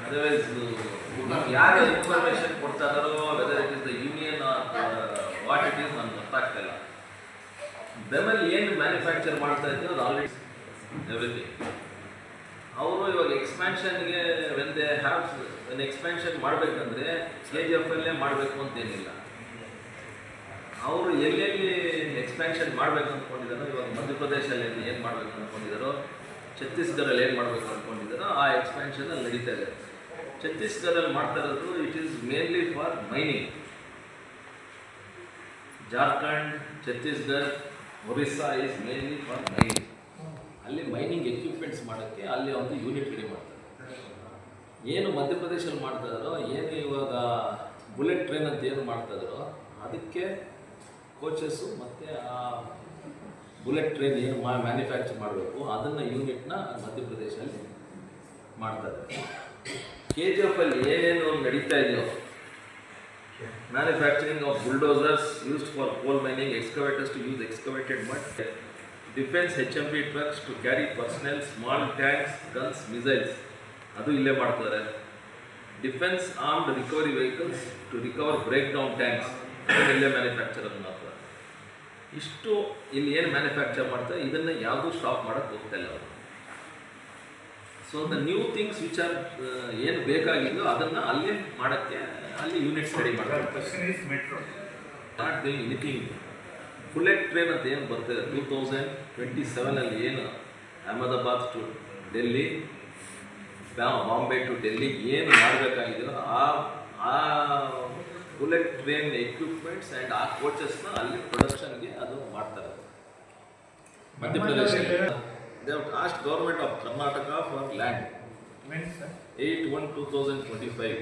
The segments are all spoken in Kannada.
ಅದರ್ವೈಸ್ ಯಾರು ಇನ್ಫಾರ್ಮೇಷನ್ ಕೊಡ್ತಾ ಇದ್ದಾರೋ whether it is the union or what it is ನನಗೆ ಗೊತ್ತಾಗ್ತಾ ಇಲ್ಲ. ಬೆಮೆಲ್ ಏನು ಮ್ಯಾನುಫ್ಯಾಕ್ಚರ್ ಮಾಡ್ತಾ ಇದ್ರು ಅದು ಆಲ್ರೆಡಿ ಎವ್ರಿಥಿಂಗ್. ಅವರು ಇವಾಗ ಎಕ್ಸ್ಪ್ಯಾನ್ಷನ್ಗೆ ವೆನ್ ಎಕ್ಸ್ಪ್ಯಾನ್ಷನ್ ಮಾಡಬೇಕಂದ್ರೆ KGF ಅಲ್ಲೇ ಮಾಡಬೇಕು ಅಂತೇನಿಲ್ಲ. ಅವರು ಎಲ್ಲೆಲ್ಲಿ ಎಕ್ಸ್ಪ್ಯಾನ್ಷನ್ ಮಾಡಬೇಕು ಅಂದ್ಕೊಂಡಿದ್ದಾರೋ, ಇವಾಗ ಮಧ್ಯಪ್ರದೇಶಲ್ಲಿ ಏನು ಮಾಡಬೇಕು ಅಂದ್ಕೊಂಡಿದ್ದಾರೋ, ಛತ್ತೀಸ್ಗಢಲ್ಲಿ ಏನು ಮಾಡಬೇಕು ಅಂದ್ಕೊಂಡಿದ್ದಾರೋ ಆ ಎಕ್ಸ್ಪ್ಯಾನ್ಷನಲ್ಲಿ ನಡೀತಾ ಇದೆ. ಛತ್ತೀಸ್ಗಢಲ್ಲಿ ಮಾಡ್ತಾ ಇರೋದು it is mainly for mining. Jharkhand, Chhattisgarh, Orissa is mainly for mining. ಅಲ್ಲಿ ಮೈನಿಂಗ್ ಎಕ್ವಿಪ್ಮೆಂಟ್ಸ್ ಮಾಡೋಕ್ಕೆ ಅಲ್ಲಿ ಒಂದು ಯೂನಿಟ್ ರೆಡಿ ಮಾಡ್ತಾರೆ. ಏನು ಮಧ್ಯಪ್ರದೇಶಲ್ಲಿ ಮಾಡ್ತಾ ಇದ್ದಾರೋ, ಏನು ಇವಾಗ ಬುಲೆಟ್ ಟ್ರೈನ್ ಅಂತ ಏನು ಮಾಡ್ತಾ ಇದ್ದಾರೋ ಅದಕ್ಕೆ ಕೋಚಸ್ಸು ಮತ್ತು ಆ ಬುಲೆಟ್ ಟ್ರೈನ್ ಏನು ಮ್ಯಾನುಫ್ಯಾಕ್ಚರ್ ಮಾಡಬೇಕು ಅದನ್ನು ಯೂನಿಟ್ನ ಮಧ್ಯಪ್ರದೇಶದಲ್ಲಿ ಮಾಡ್ತಾರೆ. KGF ಅಲ್ಲಿ ಏನೇನು ನಡೀತಾ ಇದೆಯೋ, manufacturing of bulldozers used for coal mining, excavators to use excavated mud, defence HMP trucks to carry personnel, small tanks, guns, missiles ಅದು ಇಲ್ಲೇ ಮಾಡ್ತಾರೆ. Defence armed recovery vehicles to recover break down tanks ಅದನ್ನು ಇಲ್ಲೇ ಮ್ಯಾನುಫ್ಯಾಕ್ಚರ್ ಮಾಡ್ತಾರೆ. ಇಷ್ಟು ಇಲ್ಲಿ ಏನು ಮ್ಯಾನುಫ್ಯಾಕ್ಚರ್ ಮಾಡ್ತಾರೆ ಇದನ್ನು ಯಾವುದೂ ಸ್ಟಾಪ್ ಮಾಡೋಕ್ಕೆ ಹೋಗ್ತಾ ಇಲ್ಲ ಅವರು. So the new things which are ಏನು ಬೇಕಾಗಿದ್ದೋ ಅದನ್ನು ಅಲ್ಲಿ ಮಾಡೋಕ್ಕೆ ಅಲ್ಲಿ ಯೂನಿಟ್ಸ್ ರೆಡಿ ಮಾಡ್ತಾರೆ. Not doing anything. Bullet train ಅಂತ ಏನು ಬರ್ತದೆ 2027 ಏನು ಅಹಮದಾಬಾದ್ ಟು ಡೆಲ್ಲಿ, ಬಾಂಬೆ ಟು ಡೆಲ್ಲಿ ಏನು ಮಾಡಬೇಕಾಗಿದೆಯೋ ಆ ಬುಲೆಟ್ ಟ್ರೈನ್ ಎಕ್ವಿಪ್ಮೆಂಟ್ಸ್ ಆ್ಯಂಡ್ ಆ ಕೋಚಸ್ನ ಅಲ್ಲಿ ಪ್ರೊಡಕ್ಷನ್ಗೆ ಅದು ಮಾಡ್ತಾರೆ. ಮಧ್ಯಪ್ರದೇಶದಲ್ಲಿ they have asked government of Karnataka for land 8/1/2025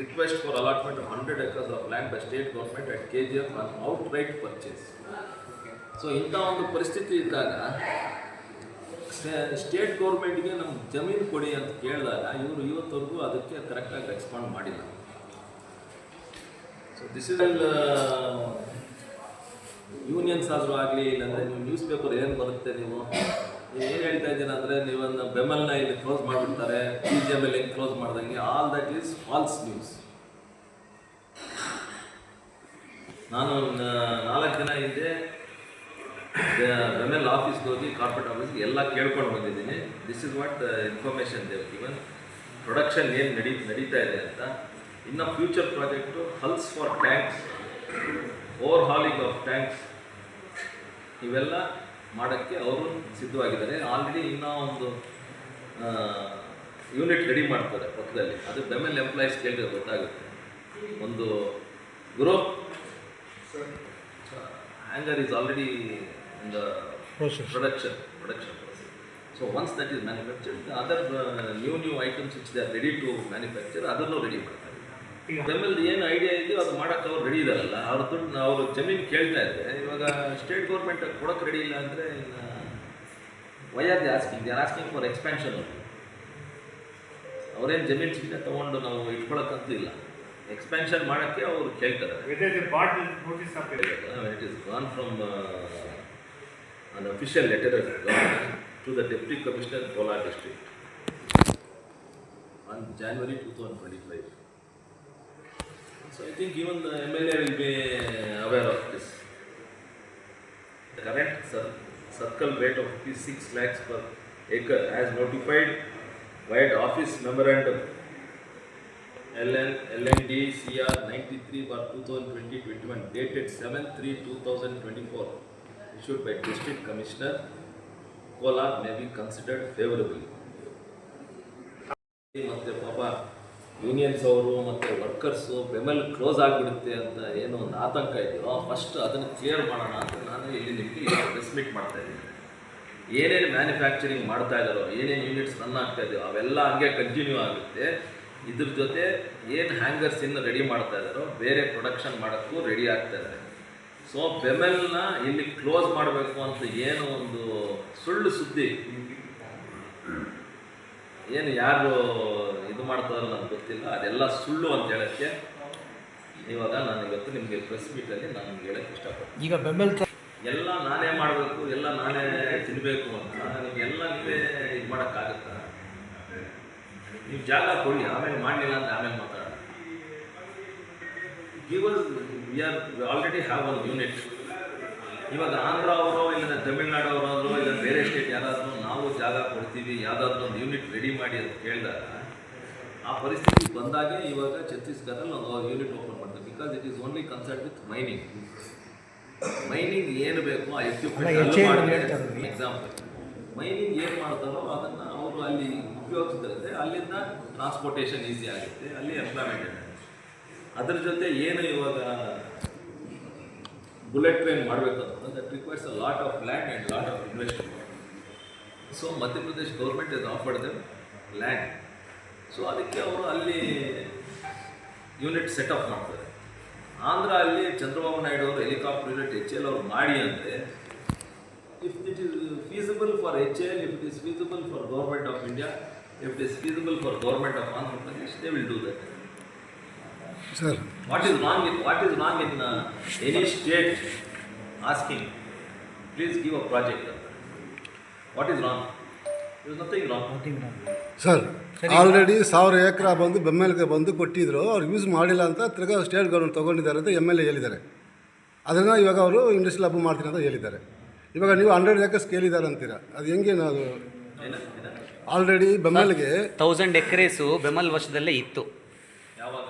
request for allotment of 100 acres of land by state government at KGF on outright purchase. So ಇಂಥ ಒಂದು ಪರಿಸ್ಥಿತಿ ಇದ್ದಾಗ ಸ್ಟೇಟ್ ಗೌರ್ಮೆಂಟ್ಗೆ ನಮ್ಮ ಜಮೀನು ಕೊಡಿ ಅಂತ ಕೇಳಿದಾಗ ಇವರು ಇವತ್ತವರೆಗೂ ಅದಕ್ಕೆ ಕರೆಕ್ಟಾಗಿ ರೆಸ್ಪಾಂಡ್ ಮಾಡಿಲ್ಲ. ಸೊ ದಿಸ್ ಇಸ್ ಯೂನಿಯನ್ಸ್ ಆದರೂ ಆಗಲಿ, ಇಲ್ಲಾಂದರೆ ನೀವು ನ್ಯೂಸ್ ಪೇಪರ್ ಏನು ಬರುತ್ತೆ, ನೀವು ಏನು ಹೇಳ್ತಾ ಇದ್ದೀರ ಅಂದರೆ ನೀವೊಂದು ಬೆಮೆಲ್ನ ಇಲ್ಲಿ ಕ್ಲೋಸ್ ಮಾಡಿಬಿಡ್ತಾರೆ, PGML ಹೆಂಗೆ ಕ್ಲೋಸ್ ಮಾಡ್ದಂಗೆ, all that is false news. ನಾನು 4 ದಿನ ಹಿಂದೆ ಬೆಮೆಲ್ ಆಫೀಸ್ಗೆ ಹೋಗಿ ಕಾರ್ಪೊರೇಟ್ ಆಫೀಸ್ಗೆ ಎಲ್ಲ ಕೇಳ್ಕೊಂಡು ಬಂದಿದ್ದೀನಿ. This is what information they've given. Production ಏನು ನಡೀತಾ ಇದೆ ಅಂತ. ಇನ್ನು future project hulls for tanks, overhauling of tanks ಇವೆಲ್ಲ ಮಾಡೋಕ್ಕೆ ಅವರು ಸಿದ್ಧವಾಗಿದ್ದಾರೆ. ಆಲ್ರೆಡಿ ಇನ್ನೂ ಒಂದು ಯೂನಿಟ್ ರೆಡಿ ಮಾಡ್ತಾರೆ ಪಕ್ಕದಲ್ಲಿ. ಅದು ಬೆಮೆಲ್ ಎಂಪ್ಲಾಯೀಸ್ ಕೇಳಿದ್ರೆ ಗೊತ್ತಾಗುತ್ತೆ. ಒಂದು group hangar is already in the production process. So once that is manufactured, the other new items which they are ready to manufacture, ಅದನ್ನು ರೆಡಿ ಮಾಡ್ತಾರೆ. ಬೆಮೆಲ್ ಏನು ಐಡಿಯಾ ಇದೆಯೋ ಅದು ಮಾಡೋಕ್ಕೆ ಅವ್ರು ರೆಡಿ ಇದಾರಲ್ಲ, ಅವ್ರ ದುಡ್ಡು ಅವರು ಜಮೀನು ಕೇಳ್ತಾ ಇದ್ದಾರೆ. ಇವಾಗ ಸ್ಟೇಟ್ ಗೌರ್ಮೆಂಟ್ ಕೊಡೋಕ್ಕೆ ರೆಡಿ ಇಲ್ಲ ಅಂದರೆ why are the asking? They are asking for expansion. ಅವರೇನು ಜಮೀನು ಸಿಕ್ಕೇ ತೊಗೊಂಡು ನಾವು ಇಟ್ಕೊಳ್ಳೋಕ್ಕಂತೂ ಇಲ್ಲ, ಎಕ್ಸ್ಪ್ಯಾನ್ಷನ್ ಮಾಡೋಕ್ಕೆ ಅವರು ಕೇಳ್ತಾರೆ. It is gone from an official letter has gone to the Deputy Commissioner Kolar District on January 2025. So I think even the MLA will be aware of this. The current circle rate of 6 lakhs per acre as notified via office memorandum LND CR 93/2020-21 dated 7/3/2024 issued by District Commissioner Kolar may be considered favorably. ಮತ್ತು ಪಾಪ ಯೂನಿಯನ್ಸ್ ಅವರು ಮತ್ತು ವರ್ಕರ್ಸು ಬೆಮೆಲ್ ಕ್ಲೋಸ್ ಆಗಿಬಿಡುತ್ತೆ ಅಂತ ಏನೋ ಒಂದು ಆತಂಕ ಇದೆಯೋ, ಫಸ್ಟ್ ಅದನ್ನು ಕ್ಲಿಯರ್ ಮಾಡೋಣ ಅಂತ ನಾನು ಇಲ್ಲಿ ನಿಮಗೆ ಪ್ರೆಸ್ ಮೀಟ್ ಮಾಡ್ತಾ ಇದ್ದೀನಿ. ಏನೇನು ಮ್ಯಾನುಫ್ಯಾಕ್ಚರಿಂಗ್ ಮಾಡ್ತಾ ಇದ್ದಾರೋ, ಏನೇನು ಯೂನಿಟ್ಸ್ ರನ್ ಆಗ್ತಾ ಇದೆಯೋ ಅವೆಲ್ಲ ಹಂಗೆ ಕಂಟಿನ್ಯೂ ಆಗುತ್ತೆ. ಇದ್ರ ಜೊತೆ ಏನು ಹ್ಯಾಂಗರ್ಸ್ ಇನ್ನು ರೆಡಿ ಮಾಡ್ತಾ ಇದ್ದಾರೋ ಬೇರೆ ಪ್ರೊಡಕ್ಷನ್ ಮಾಡೋಕ್ಕೂ ರೆಡಿ ಆಗ್ತಾ ಇದ್ದಾರೆ. ಸೊ ಬೆಮೆಲ್ನ ಇಲ್ಲಿ ಕ್ಲೋಸ್ ಮಾಡಬೇಕು ಅಂತ ಏನು ಒಂದು ಸುಳ್ಳು ಸುದ್ದಿ ಏನು ಯಾರು ಇದು ಮಾಡ್ತಾರೋ ನನಗೆ ಗೊತ್ತಿಲ್ಲ, ಅದೆಲ್ಲ ಸುಳ್ಳು ಅಂತ ಹೇಳೋಕ್ಕೆ ಇವಾಗ ನಾನು ಇವತ್ತು ನಿಮಗೆ ಪ್ರೆಸ್ ಮೀಟಲ್ಲಿ ನಾನು ಹೇಳೋಕ್ಕೆ ಇಷ್ಟಪಡ್ತೀನಿ. ಈಗ ಬೆಮೆಲ್ ಎಲ್ಲ ನಾನೇ ಮಾಡಬೇಕು, ಎಲ್ಲ ನಾನೇ ತಿನ್ನಬೇಕು ಅಂತ ನಿಮಗೆಲ್ಲ ನೀವೇ ಇದು ಮಾಡೋಕ್ಕಾಗುತ್ತಾ? ನೀವು ಜಾಗ ಕೊಡಿ, ಆಮೇಲೆ ಮಾಡಲಿಲ್ಲ ಅಂದರೆ ಆಮೇಲೆ ಮಾತಾಡೋಣ. We already have one unit. ಇವಾಗ ಆಂಧ್ರ ಅವರು ಇಲ್ಲ ತಮಿಳ್ನಾಡು ಅವರಾದರೂ ಇಲ್ಲ ಬೇರೆ ಸ್ಟೇಟ್ ಯಾರಾದರೂ ನಾವು ಜಾಗ ಕೊಡ್ತೀವಿ, ಯಾವುದಾದ್ರೂ ಒಂದು ಯೂನಿಟ್ ರೆಡಿ ಮಾಡಿ ಅಂತ ಕೇಳಿದಾಗ ಆ ಪರಿಸ್ಥಿತಿ ಬಂದಾಗೆ ಇವಾಗ ಛತ್ತೀಸ್ಗಢದಲ್ಲಿ ಒಂದು ಯೂನಿಟ್ ಓಪನ್ ಮಾಡ್ತೀವಿ. Because it is only concert with mining. Mining ಏನು ಬೇಕು ಆ ಎಕ್ವಿಪ್ಮೆಂಟ್ ಎಕ್ಸಾಂಪಲ್ ಮೈನಿಂಗ್ ಏನು ಮಾಡ್ತಾರೋ ಅದನ್ನು ಅವರು ಅಲ್ಲಿ ಉಪಯೋಗಿಸಿದ್ರೆ ಅಲ್ಲಿಂದ ಟ್ರಾನ್ಸ್ಪೋರ್ಟೇಷನ್ ಈಸಿ ಆಗುತ್ತೆ, ಅಲ್ಲಿ ಎಂಪ್ಲಾಯ್ಮೆಂಟ್ ಇದೆ. ಅದ್ರ ಜೊತೆ ಏನು ಇವಾಗ ಬುಲೆಟ್ ಟ್ರೈನ್ ಮಾಡಬೇಕಂದ್ರೆ that requires a lot of land and lot of investment. So Madhya Pradesh government is offered them land. So ಅದಕ್ಕೆ ಅವರು ಅಲ್ಲಿ ಯೂನಿಟ್ ಸೆಟಪ್ ಮಾಡ್ತಾರೆ. ಆಂಧ್ರ ಅಲ್ಲಿ ಚಂದ್ರಬಾಬು ನಾಯ್ಡು ಅವರು ಹೆಲಿಕಾಪ್ಟರ್ ಯೂನಿಟ್ HAL ಅವರು ಮಾಡಿ ಅಂದರೆ if it is feasible for HAL, if it is feasible for government of India, if it is feasible for government of Andhra Pradesh, they will do that. Sir, What is wrong in any state asking, please give a project? What is wrong? There is nothing wrong. Sir already 1000 ಎಕರೆ ಬಂದು ಬೆಮ್ಮೆಲ್ಗೆ ಬಂದು ಕೊಟ್ಟಿದ್ರು, ಅವ್ರು ಯೂಸ್ ಮಾಡಿಲ್ಲ ಅಂತ ತಿರ್ಗಾ ಸ್ಟೇಟ್ ಗೌರ್ಮೆಂಟ್ ತೊಗೊಂಡಿದ್ದಾರೆ ಅಂತ MLA ಹೇಳಿದ್ದಾರೆ. ಅದನ್ನು ಇವಾಗ ಅವರು ಇಂಡಸ್ಟ್ರಿಯಲ್ ಹಬ್ಬ ಮಾಡ್ತೀನಿ ಅಂತ ಹೇಳಿದ್ದಾರೆ. ಇವಾಗ ನೀವು 100 ಎಕರ್ಸ್ ಕೇಳಿದ್ದಾರೆ ಅಂತೀರಾ, ಅದು ಹೆಂಗೆ? ನಾವು ಆಲ್ರೆಡಿ ಬೆಮ್ಮೆಲ್ಗೆ 1000 ಎಕರೆಸು ಬೆಮಲ್ ವಶದಲ್ಲೇ ಇತ್ತು. ಯಾವಾಗ?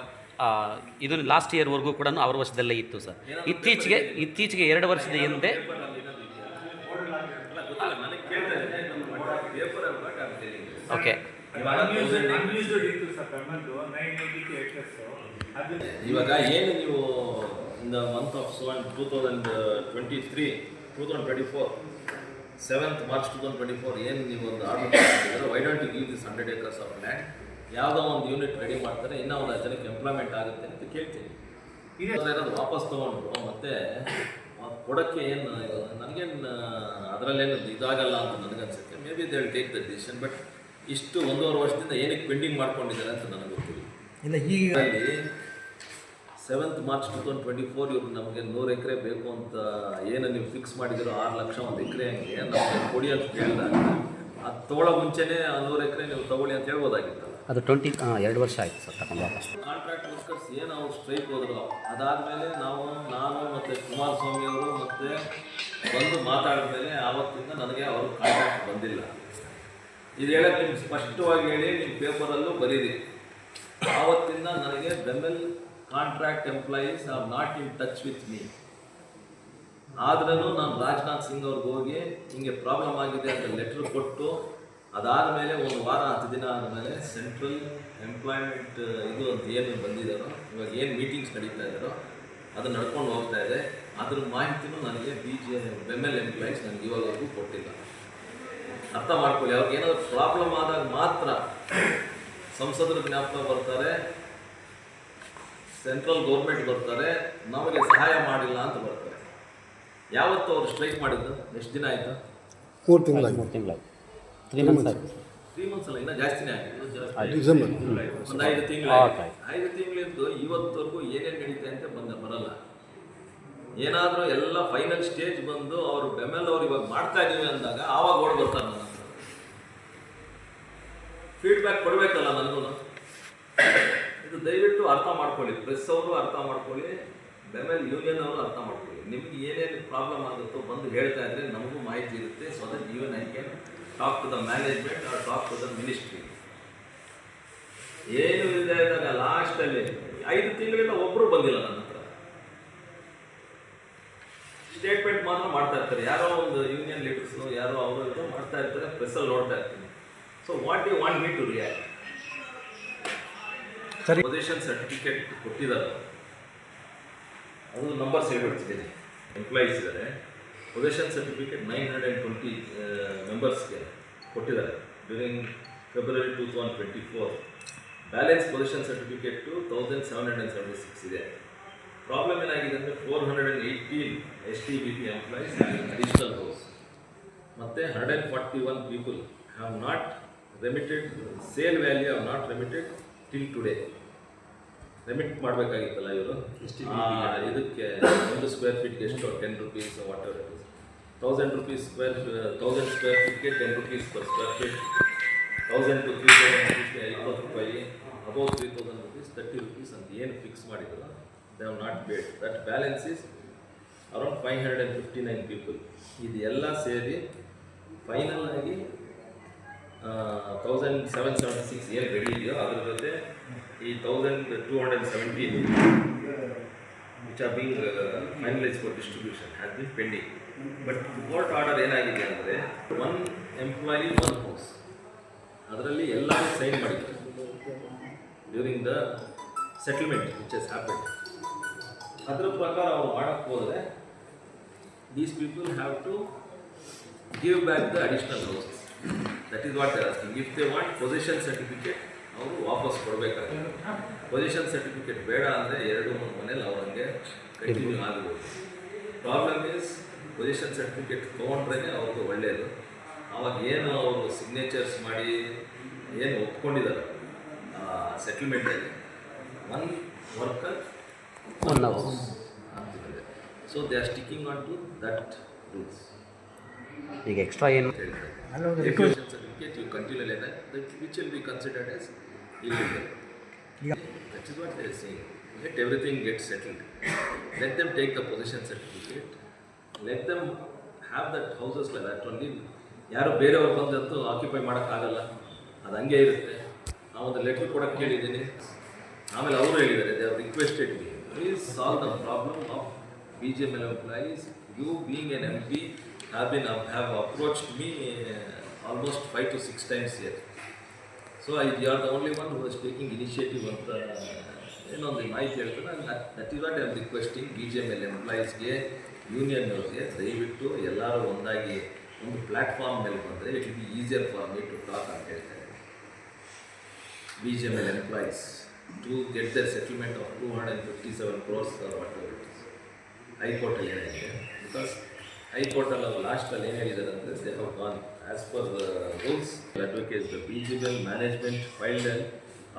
ಇದು ಲಾಸ್ಟ್ ಇಯರ್ವರೆಗೂ ಕೂಡ ಅವ್ರ ವಶದಲ್ಲೇ ಇತ್ತು ಸರ್. ಇತ್ತೀಚೆಗೆ 2 ವರ್ಷದ ಹಿಂದೆ ಓಕೆ ಇವಾಗ ಏನು ನೀವು in the month of 2024 7th March 2024 ಏನು ನೀವು ಒಂದು ಆರ್ಡರ್ ಮಾಡಿದ್ರೆ, why don't you give this 100 acres of land? ಯಾವುದೋ ಒಂದು ಯೂನಿಟ್ ರೆಡಿ ಮಾಡ್ತಾರೆ, ಇನ್ನೂ ಒಂದು ಜನಕ್ಕೆ ಎಂಪ್ಲಾಯ್ಮೆಂಟ್ ಆಗುತ್ತೆ ಅಂತ ಕೇಳ್ತೀನಿ. ಇರೋದು ವಾಪಸ್ ತೊಗೊಂಡ್ರು ಮತ್ತೆ ಕೊಡೋಕ್ಕೆ ಏನು ನನಗೇನು ಅದರಲ್ಲೇನು ಇದಾಗಲ್ಲ ಅಂತ ನನಗನ್ಸುತ್ತೆ. May be they will take the decision. But ಇಷ್ಟು 1.5 ವರ್ಷದಿಂದ ಏನಕ್ಕೆ ಪೆಂಡಿಂಗ್ ಮಾಡ್ಕೊಂಡಿದ್ದಾರೆ ಅಂತ ನನಗೆ ಗೊತ್ತಿಲ್ಲ. ಇಲ್ಲ, ಈಗ 7th March 2024 ಇವರು ನಮಗೆ 100 ಎಕರೆ ಬೇಕು ಅಂತ ಏನು ನೀವು ಫಿಕ್ಸ್ ಮಾಡಿದಿರೋ 6 ಲಕ್ಷ ಒಂದು ಎಕರೆ ಹಂಗೆ ನಮಗೆ ಕೊಡಿ ಅಂತ ಕೇಳಿದಾಗ ಅದು ತೊಗೊಳ್ಳೋ ಮುಂಚೆನೇ 100 ಎಕರೆ ನೀವು ತೊಗೊಳ್ಳಿ ಅಂತ ಹೇಳ್ಬೋದಾಗಿತ್ತಲ್ಲ. ಅದು 2 ವರ್ಷ ಆಯಿತು ಸರ್ ತಗೊಂಡು ವಾಪಸ್. ಕಾಂಟ್ರಾಕ್ಟ್ ವರ್ಕರ್ಸ್ ಏನು ಅವ್ರು ಸ್ಟ್ರೈಕ್ ಹೋದ್ರು, ಅದಾದಮೇಲೆ ನಾನು ಮತ್ತು ಕುಮಾರಸ್ವಾಮಿ ಅವರು ಮತ್ತೆ ಬಂದು ಮಾತಾಡಿದ ಮೇಲೆ ಆವತ್ತಿಂದ ನನಗೆ ಅವರು ಕಾಂಟ್ರಾಕ್ಟ್ ಬಂದಿಲ್ಲ. ಇದು ಹೇಳಕ್ಕೆ ನಿಮ್ಗೆ ಸ್ಪಷ್ಟವಾಗಿ ಹೇಳಿ ನಿಮ್ಮ ಪೇಪರಲ್ಲೂ ಬರೀರಿ. ಆವತ್ತಿಂದ ನನಗೆ BEML contract employees R not in touch with me. ಆದ್ರೂ ನಾನು ರಾಜನಾಥ್ ಸಿಂಗ್ ಅವ್ರಿಗೆ ಹೋಗಿ ಹಿಂಗೆ ಪ್ರಾಬ್ಲಮ್ ಆಗಿದೆ ಅಂತ ಲೆಟ್ರ್ ಕೊಟ್ಟು, ಅದಾದಮೇಲೆ 1 ವಾರ 10 ದಿನ ಆದಮೇಲೆ ಸೆಂಟ್ರಲ್ ಎಂಪ್ಲಾಯ್ಮೆಂಟ್ ಇದು ಅಂತ ಏನು ಬಂದಿದ್ದಾರೋ, ಇವಾಗ ಏನು ಮೀಟಿಂಗ್ಸ್ ನಡೀತಾ ಇದ್ದಾರೋ ಅದು ನಡ್ಕೊಂಡು ಹೋಗ್ತಾ ಇದೆ. ಅದ್ರ ಮಾಹಿತಿನೂ ನನಗೆ ಬೆಮೆಲ್ ಎಂಪ್ಲಾಯೀಸ್ ನನಗೆ ಇವಾಗವರೆಗೂ ಕೊಟ್ಟಿಲ್ಲ. ಅರ್ಥ ಮಾಡ್ಕೊಳ್ಳಿ, ಅವ್ರಿಗೆ ಏನಾದರೂ ಪ್ರಾಬ್ಲಮ್ ಆದಾಗ ಮಾತ್ರ ಸಂಸದರು ಜ್ಞಾಪಕ ಬರ್ತಾರೆ, ಸೆಂಟ್ರಲ್ ಗೌರ್ಮೆಂಟ್ ಬರ್ತಾರೆ, ನಮಗೆ ಸಹಾಯ ಮಾಡಿಲ್ಲ ಅಂತ ಬರ್ತಾರೆ. ಯಾವತ್ತು ಅವರು ಸ್ಟ್ರೈಕ್ ಮಾಡಿದ್ದು? ಎಷ್ಟು ದಿನ ಆಯಿತು? 3 ತಿಂಗಳಾಗಿ 3 ಮಂತ್ಸ್ ಆಯಿತು. 3 ಮಂತ್ಸ್ ಅಲ್ಲ, ಇನ್ನೂ ಜಾಸ್ತಿನೇ ಆಗಿದೆ. ಡಿಸೆಂಬರ್ ಒಂದು 5 ತಿಂಗಳು. 5 ತಿಂಗಳಿಂದ ಇವತ್ತವರೆಗೂ ಏನೇನು ನಡೀತೆ ಅಂತ ಬರಲ್ಲ. ಏನಾದರೂ ಎಲ್ಲ ಫೈನಲ್ ಸ್ಟೇಜ್ ಬಂದು ಅವರು ಬೆಮೆಲ್ ಅವ್ರು ಇವಾಗ ಮಾಡ್ತಾ ಇದ್ದೀವಿ ಅಂದಾಗ ಆವಾಗ ಓಡ್ ಬರ್ತಾರೆ. ನನ್ನ ಹತ್ರ ಫೀಡ್ಬ್ಯಾಕ್ ಕೊಡಬೇಕಲ್ಲ ನನಗೂ. ಇದು ದಯವಿಟ್ಟು ಅರ್ಥ ಮಾಡ್ಕೊಳ್ಳಿ, ಪ್ರೆಸ್ ಅವರು ಅರ್ಥ ಮಾಡ್ಕೊಳ್ಳಿ, ಬೆಮೆಲ್ ಯೂನಿಯನ್ ಅವರು ಅರ್ಥ ಮಾಡ್ಕೊಳ್ಳಿ. ನಿಮ್ಗೆ ಏನೇನು ಪ್ರಾಬ್ಲಮ್ ಆಗುತ್ತೋ ಬಂದು ಹೇಳ್ತಾ ಇದ್ರೆ ನಮಗೂ ಮಾಹಿತಿ ಇರುತ್ತೆ. So that even I can talk to the management or talk to the ministry. ಏನು ಇಲ್ಲದೆ ಇದ್ದಾಗ ಲಾಸ್ಟಲ್ಲಿ 5 ತಿಂಗಳಿಂದ ಒಬ್ಬರು ಬಂದಿಲ್ಲ ನನ್ನ ಹತ್ರ. ಸ್ಟೇಟ್ಮೆಂಟ್ ಮಾತ್ರ ಮಾಡ್ತಾ ಇರ್ತಾರೆ, ಯಾರೋ ಒಂದು ಯೂನಿಯನ್ ಲೀಡರ್ಸು ಯಾರೋ ಅವರು ಇದು ಮಾಡ್ತಾ ಇರ್ತಾರೆ, ಪ್ರೆಸ್ಸಲ್ಲಿ ನೋಡ್ತಾ ಇರ್ತೀನಿ. So what you want me to react? Possession certificate ಕೊಟ್ಟಿದ್ದಾರೆ, ಅದು ನಂಬರ್ಸ್ ಹೇಳ್ಬಿಡ್ತಿದ್ದೀನಿ. ಎಂಪ್ಲಾಯೀಸ್ ಇದ್ದಾರೆ, ಪೊಸಿಷನ್ ಸರ್ಟಿಫಿಕೇಟ್ 920 ಮೆಂಬರ್ಸ್ಗೆ ಕೊಟ್ಟಿದ್ದಾರೆ during February 2024. Balance possession certificate 1776 ಇದೆ. ಪ್ರಾಬ್ಲಮ್ ಏನಾಗಿದೆ ಅಂದರೆ 418 STBP ಎಂಪ್ಲಾಯೀಸ್ ಅಡಿಷನಲ್ ರೋಸ್ ಮತ್ತು 141 people have not remitted, sale value have not remitted till today. Remit ಮಾಡಬೇಕಾಗಿತ್ತಲ್ಲ ಇವರು ಇದಕ್ಕೆ 1 ಸ್ಕ್ವೇರ್ ಫೀಟ್ಗೆ ಎಷ್ಟು 10 rupees whatever it is. 1000 square ಫೀಟ್ಗೆ 10 rupees per square feet 1000 to 3000 rupees 20 ರೂಪಾಯಿ, ಅಬೌವ್ 3000 rupees 30 rupees ಅಂತ ಏನು ಫಿಕ್ಸ್ ಮಾಡಿದ್ರು, they have not paid. That balance is around 559 people. ಇದು ಎಲ್ಲ ಸೇರಿ ಫೈನಲ್ ಆಗಿ 1776 ಏನು ರೆಡಿ ಇದೆಯೋ ಅದ್ರ ಜೊತೆ ಈ 1217 which are being finalized for distribution has been pending. But court order ಏನಾಗಿದೆ ಅಂದರೆ 1 employee 1 house, ಅದರಲ್ಲಿ ಎಲ್ಲರೂ ಸೈನ್ ಮಾಡಿದ್ದಾರೆ during the settlement which has happen. ಅದರ ಪ್ರಕಾರ ಅವ್ರು ಮಾಡೋಕ್ಕೆ ಹೋದರೆ these people have to give back the additional houses. That is what they are asking. If they want possession certificate, ಅವರು ವಾಪಸ್ ಕೊಡಬೇಕಾಗುತ್ತೆ. ಪೊಸಿಷನ್ ಸರ್ಟಿಫಿಕೇಟ್ ಬೇಡ ಅಂದರೆ 2-3 ಮನೇಲಿ ಅವ್ರಿಗೆ ಕಂಟಿನ್ಯೂ ಆಗ್ಬೋದು. ಪ್ರಾಬ್ಲಮ್ ಈಸ್ ಪೊಸಿಷನ್ ಸರ್ಟಿಫಿಕೇಟ್ ತೊಗೊಂಡ್ರೇ ಅವ್ರಿಗೆ ಒಳ್ಳೆಯದು. ಆವಾಗ ಏನು ಅವರು ಸಿಗ್ನೇಚರ್ಸ್ ಮಾಡಿ ಏನು ಒಪ್ಕೊಂಡಿದ್ದಾರೆ ಸೆಟಲ್ಮೆಂಟಲ್ಲಿ, 1 ವರ್ಕರ್ 1 ಹೌಸ್ ಅಂತಿದೆ. So they are sticking on to that rules. ಈಗ ಎಕ್ಸ್ಟ್ರಾ ಏನು possession certificate you continue which will be considered as illegal. That is what they are saying. Let everything get settled. Let them take the possession certificate. Let them have that houses like that only. ಯಾರು ಬೇರೆಯವ್ರು ಬಂದಂತೂ ಆಕ್ಯುಪೈ ಮಾಡೋಕ್ಕಾಗಲ್ಲ, ಅದು ಹಂಗೆ ಇರುತ್ತೆ. ನಾವು ಒಂದು ಲೆಟ್ರ್ ಕೊಡೋಕ್ಕೆ ಕೇಳಿದ್ದೀನಿ, ಆಮೇಲೆ ಅವರು ಹೇಳಿದ್ದಾರೆ they have requested me please solve the problem of BGML employees. You being an MP have approached me almost 5 to 6 times here. So you are the only one who is taking initiative ಅಂತ ಏನೊಂದು ಮಾಹಿತಿ ಹೇಳ್ತಾರೆ. That is what I am requesting BGML ಎಂಪ್ಲಾಯೀಸ್ಗೆ, ಯೂನಿಯನ್ನವ್ರಿಗೆ ದಯವಿಟ್ಟು ಎಲ್ಲರೂ ಒಂದಾಗಿ ಒಂದು ಪ್ಲ್ಯಾಟ್ಫಾರ್ಮ್ ಮೇಲೆ ಬಂದರೆ it will be easier for me to talk ಅಂತ ಹೇಳ್ತಾರೆ. BGML employees to get the settlement of 257 crores or whatever it is. ಹೈಕೋರ್ಟಲ್ಲಿ ಏನಾಗಿದೆ, ಬಿಕಾಸ್ ಹೈಕೋರ್ಟಲ್ಲಿ ಅವರು ಲಾಸ್ಟಲ್ಲಿ ಏನು ಹೇಳಿದ್ದಾರೆ ಅಂದರೆ they have gone as per the rules. Advocates the BGML management filed an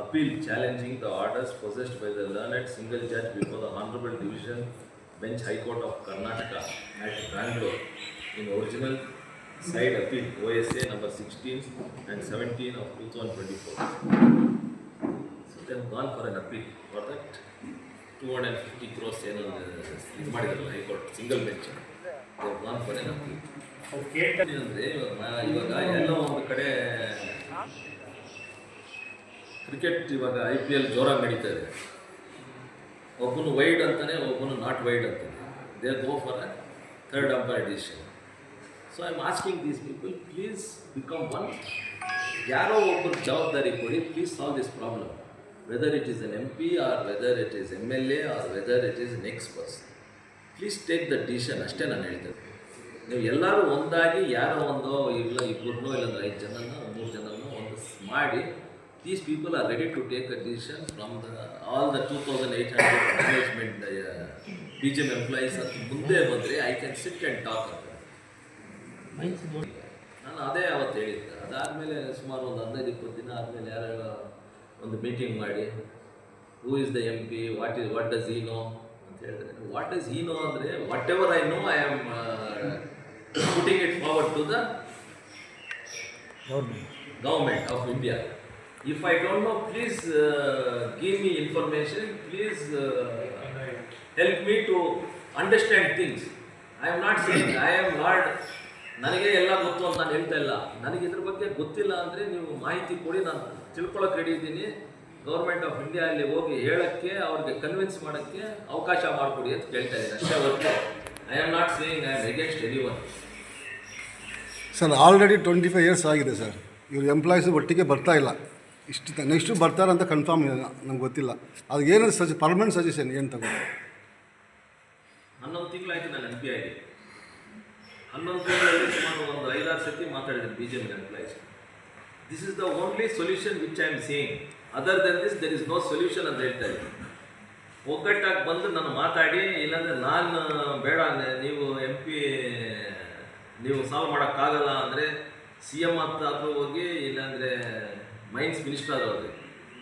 appeal challenging the orders possessed by the learned single judge before the Honorable Division Bench High Court of Karnataka at Bangalore in original side appeal OSA number 16 and 17 of 2024. So they have gone for an appeal for that 250 crores ಏನು ಇದು ಮಾಡಿದ್ರು high court single bench. They have gone for an appeal. ಅಂದರೆ ಇವಾಗ ಎಲ್ಲೋ ಒಂದು ಕಡೆ ಕ್ರಿಕೆಟ್ ಇವಾಗ IPL ಜೋರಾಗಿ ನಡೀತಾ ಇದೆ. ಒಬ್ಬನು ವೈಡ್ ಅಂತಾನೆ, ಒಬ್ಬನು ನಾಟ್ ವೈಡ್ ಅಂತಾನೆ. They go for a third umpire decision. So I am asking these people, please become one. ಯಾರೋ ಒಬ್ಬರು ಜವಾಬ್ದಾರಿ ಕೊಡಿ, please solve this problem, whether it is an MP or whether it is MLA or whether it is next person. Please take the decision. ಅಷ್ಟೇ ನಾನು ಹೇಳ್ತೇನೆ. ನೀವು ಎಲ್ಲರೂ ಒಂದಾಗಿ ಯಾರೋ ಒಂದು ಇಲ್ಲ 2 ಇಲ್ಲಾಂದ್ರೆ 5 ಜನನ 3 ಜನನ ಒಂದು ಮಾಡಿ, these people are ready to take a decision from the all the 2800 management BGML employees ಅಂತ ಮುಂದೆ ಬಂದರೆ I can sit and talk ಅಂತ ನಾನು ಅದೇ ಅವತ್ತು ಹೇಳಿದ್ದೆ. ಅದಾದಮೇಲೆ ಸುಮಾರು ಒಂದು 15-20 ದಿನ ಆದಮೇಲೆ ಯಾರೋ ಒಂದು ಮೀಟಿಂಗ್ ಮಾಡಿ, who is the MP, what does he no ಅಂತ ಹೇಳಿದ್ರೆ, ವಾಟ್ ಡಸ್ ಹಿ ನೋ ಅಂದರೆ what ever I know I am putting it forward to the government of India. If I don't know, please give me information, please help me to understand things. I am not saying I am Lord, ನನಗೆ ಎಲ್ಲ ಗೊತ್ತು ಅಂತ ನಾನು ಹೇಳ್ತಾ ಇಲ್ಲ. ನನಗೆ ಇದ್ರ ಬಗ್ಗೆ ಗೊತ್ತಿಲ್ಲ ಅಂದರೆ ನೀವು ಮಾಹಿತಿ ಕೊಡಿ, ನಾನು ತಿಳ್ಕೊಳ್ಳೋಕೆ ರೆಡಿ ಇದ್ದೀನಿ. ಗೌರ್ಮೆಂಟ್ ಆಫ್ ಇಂಡಿಯಾ ಅಲ್ಲಿ ಹೋಗಿ ಹೇಳೋಕ್ಕೆ, ಅವ್ರಿಗೆ ಕನ್ವಿನ್ಸ್ ಮಾಡೋಕ್ಕೆ ಅವಕಾಶ ಮಾಡಿಕೊಡಿ ಅಂತ ಕೇಳ್ತಾ ಇದ್ದೀನಿ ಅಷ್ಟೇ ಹೊರತು I am not saying I am against anyone. Sir already 25 years ಆಗಿದೆ ಸರ್. ಇವ್ರು ಎಂಪ್ಲಾಯೀಸು ಒಟ್ಟಿಗೆ ಬರ್ತಾ ಇಲ್ಲ. ಇಷ್ಟು ನೆಕ್ಸ್ಟು ಬರ್ತಾರಂತ ಕನ್ಫರ್ಮ್ ಇಲ್ಲ, ನಮ್ಗೆ ಗೊತ್ತಿಲ್ಲ. ಅದು ಏನು ಪರ್ಮನೆಂಟ್ ಸಜೆಷನ್ ಏನು ತಗೊಂಡು 11 ತಿಂಗಳಾಯ್ತು ನಾನು MP ಆಗಿ. 11 ತಿಂಗಳಲ್ಲಿ ಸುಮಾರು ಒಂದು 5-6 ಸತಿ ಮಾತಾಡಿದ್ದೀನಿ BGML employees. This is the only solution which I am saying. Other than this there is no solution ಅಂತ ಹೇಳ್ತಾ ಇದ್ದೀನಿ. ಒಗ್ಗಟ್ಟಾಗಿ ಬಂದು ನಾನು ಮಾತಾಡಿ, ಇಲ್ಲಾಂದರೆ ನಾನು ಬೇಡ ನೀವು MP ನೀವು ಸಾಲ್ವ್ ಮಾಡೋಕ್ಕಾಗಲ್ಲ ಅಂದರೆ CM ಹತ್ರ ಹೋಗಿ, ಇಲ್ಲಾಂದರೆ ಮೈನ್ಸ್ ಮಿನಿಸ್ಟರ್ ಅವ್ರಿಗೆ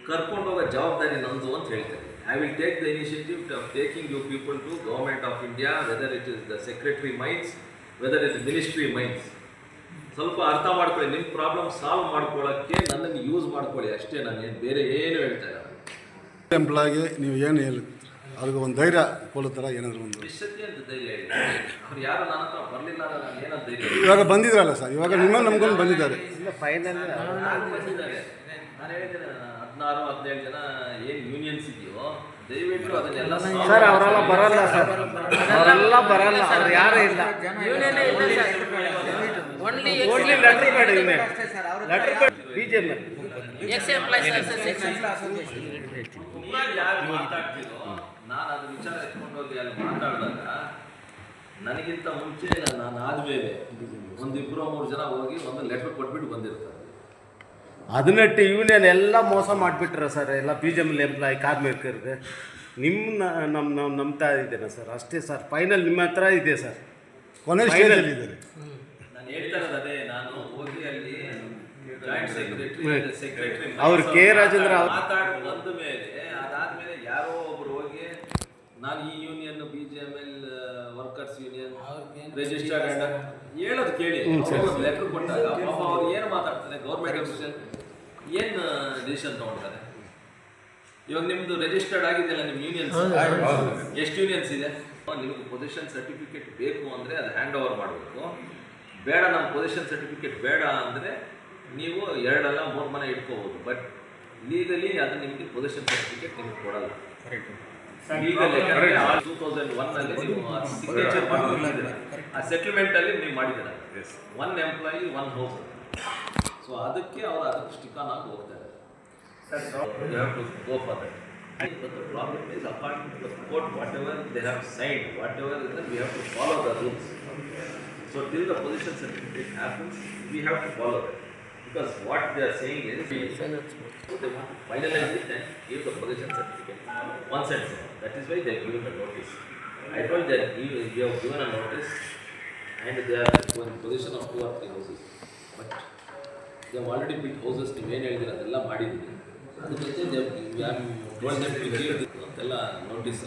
ಕರ್ಕೊಂಡು ಹೋಗೋ ಜವಾಬ್ದಾರಿ ನಮ್ಮದು ಅಂತ ಹೇಳ್ತಾರೆ. I will take the initiative of taking you people to government of India, whether it is the secretary mines, whether it is ministry mines. ಸ್ವಲ್ಪ ಅರ್ಥ ಮಾಡ್ಕೊಳ್ಳಿ, ನಿಮ್ಮ ಪ್ರಾಬ್ಲಮ್ ಸಾಲ್ವ್ ಮಾಡ್ಕೊಳ್ಳೋಕ್ಕೆ ನನ್ನನ್ನು ಯೂಸ್ ಮಾಡ್ಕೊಳ್ಳಿ ಅಷ್ಟೇ. ನಾನು ಬೇರೆ ಏನು ಹೇಳ್ತಾ ಇಲ್ಲ. ಎಂಪ್ಲಾಯ್ಗೆ ನೀವು ಏನು ಹೇಳಿ ಅದಕ್ಕೆ ಒಂದು ಧೈರ್ಯ ಕೊಡೋ ಥರ ಏನಾದರೂ ಒಂದು ವಿಷಯಕ್ಕೆ ಅಂತ ಧೈರ್ಯ ಹೇಳಿ. ಅವ್ರು ಯಾರು ನನ್ನ ಹತ್ರ ಬರಲಿಲ್ಲ ಅಂದ್ರೆ ನಾನು ಏನಂತ ಧೈರ್ಯ ಇವಾಗ ಬಂದಿದ್ರಲ್ಲ ಸರ್, ಇವಾಗ ನಿಮ್ಮ ನಮ್ಗೊಂದು ಬಂದಿದ್ದಾರೆ. ಯಾರು ಬಂದಿದ್ದಾರೆ? ನಾನು ಹೇಳಿದ್ದೇನೆ 16-17 ಜನ ಏನು ಯೂನಿಯನ್ಸ್ ಇದೆಯೋ ದಯವಿಟ್ಟು ಅದನ್ನೆಲ್ಲ ಸರ್ ಅವರೆಲ್ಲ ಬರಲ್ಲ ಸರ್, ಅವರೆಲ್ಲ ಬರಲ್ಲ, ಅವ್ರು ಯಾರು ಇಲ್ಲ. ಓನ್ಲಿ ಲೆಟರ್ ಬೇಡ, ಇವನೇ ಲೆಟರ್ ಬೇಡ. BJML ಯಾರು ಮಾತಾಡ್ತೀರೋ ನಾನು ಅದು ವಿಚಾರ ಎತ್ಕೊಂಡು ಹೋಗಿ ಅಲ್ಲಿ ಮಾತಾಡಿದಾಗ ನನಗಿಂತ ಮುಂಚೆ ನಾನು ಆದಮೇಲೆ ಒಂದು 2-3 ಜನ ಹೋಗಿ ಒಂದು ಲೆಟರ್ ಕೊಟ್ಬಿಟ್ಟು ಬಂದಿರ್ತಾರೆ. 18 ಯೂನಿಯನ್ ಎಲ್ಲ ಮೋಸ ಮಾಡಿಬಿಟ್ರೆ ಸರ್, ಎಲ್ಲ BJML ಎಂಪ್ಲಾಯ್ ಕಾರ್ಮಿಕರಿಗೆ. ನಮ್ಮ ನಂಬ್ತಾ ಇದ್ದೇನೆ ಸರ್, ಅಷ್ಟೇ ಸರ್. ಫೈನಲ್ ನಿಮ್ಮ ಹತ್ರ ಇದೆ ಸರ್, ಕೊನೆ ಸ್ಟೇಜಲ್ಲಿ ಇದ್ದಾರೆ. ನಾನು ಹೇಳ್ತಾ ಇರೋದು ಅದೇ, ನಾನು ಹೋಗಿ ಅಲ್ಲಿ ಜಾಯಿಂಟ್ ಸೆಕ್ರೆಟರಿ ಅವ್ರು ಕೆ ರಾಜೇಂದ್ರ ಮಾತಾಡಿ ಬಂದ ಮೇಲೆ ಅದಾದ್ಮೇಲೆ ಯಾರೋ ಒಬ್ರು ಹೋಗಿ ನಾನು ಈ union BJML workers union registered ಹೇಳೋದು ಕೇಳಿ ಲೆಟರ್ ಕೊಟ್ಟಾಗ ಪಾಪ ಅವ್ರು ಏನು ಮಾತಾಡ್ತಾರೆ, ಗೌರ್ಮೆಂಟ್ ಅಫಿಷಿಯಲ್ ಏನು ಡಿಸಿಷನ್ ತಗೊಂಡ್ತಾರೆ. ಇವಾಗ ನಿಮ್ದು ರಿಜಿಸ್ಟರ್ಡ್ ಆಗಿದೆಯಲ್ಲ ನಿಮ್ಮ ಯೂನಿಯನ್ಸ್, ಎಷ್ಟು ಯೂನಿಯನ್ಸ್ ಇದೆ? ನಿಮ್ಗೆ ಪೊಸಿಷನ್ ಸರ್ಟಿಫಿಕೇಟ್ ಬೇಕು ಅಂದರೆ ಅದು ಹ್ಯಾಂಡ್ ಓವರ್ ಮಾಡಬೇಕು. ಬೇಡ ನಮ್ಮ ಪೊಸಿಷನ್ ಸರ್ಟಿಫಿಕೇಟ್ ಬೇಡ ಅಂದರೆ ನೀವು 2-3 ಮನೆ ಇಟ್ಕೋಬೋದು. ಬಟ್ ಲೀಗಲಿ ಅದು ನಿಮಗೆ ಪೊಸಿಷನ್ ಸರ್ಟಿಫಿಕೇಟ್ ನಿಮ್ಗೆ ಕೊಡಲ್ಲ. ಲೀಗಲ್ 2001ನಲ್ಲಿ ನೀವು ಸಿಗ್ನೇಚರ್ ಮಾಡಿದ್ದೀರ, ಆ ಸೆಟಲ್ಮೆಂಟಲ್ಲಿ ನೀವು ಮಾಡಿದ್ದೀರ 1 ಎಂಪ್ಲಾಯಿ 1 ಹೌಸ್. ಸೊ ಅದಕ್ಕೆ ಅವರು ಅದಕ್ಕೆ ಸ್ಟಿಕ್ ಆನ್ ಆಗಿ ಹೋಗ್ತಾರೆ. You have to go for that. But the problem is, according to the court, whatever they have signed, whatever is that, we have to follow the rules. So till the position certificate happens, we have to follow that. Because what they are saying is, they want to finalize it and give the position certificate. Once and so on. That is why they are giving the notice. I told that we have given a notice and they are in position of 2 or 3 houses. But they have already built houses. ನೀವು ಏನು ಹೇಳಿದ್ರೆ ಅದೆಲ್ಲ ಮಾಡಿದ್ದೀವಿ. ಅದಕ್ಕೆ ಅಂತೆಲ್ಲ ನೋಟಿಸ್.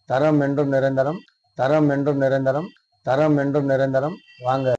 தரம் என்றும் நிரந்தரம், தரம் என்றும் நிரந்தரம், தரம் என்றும் நிரந்தரம். வாங்க.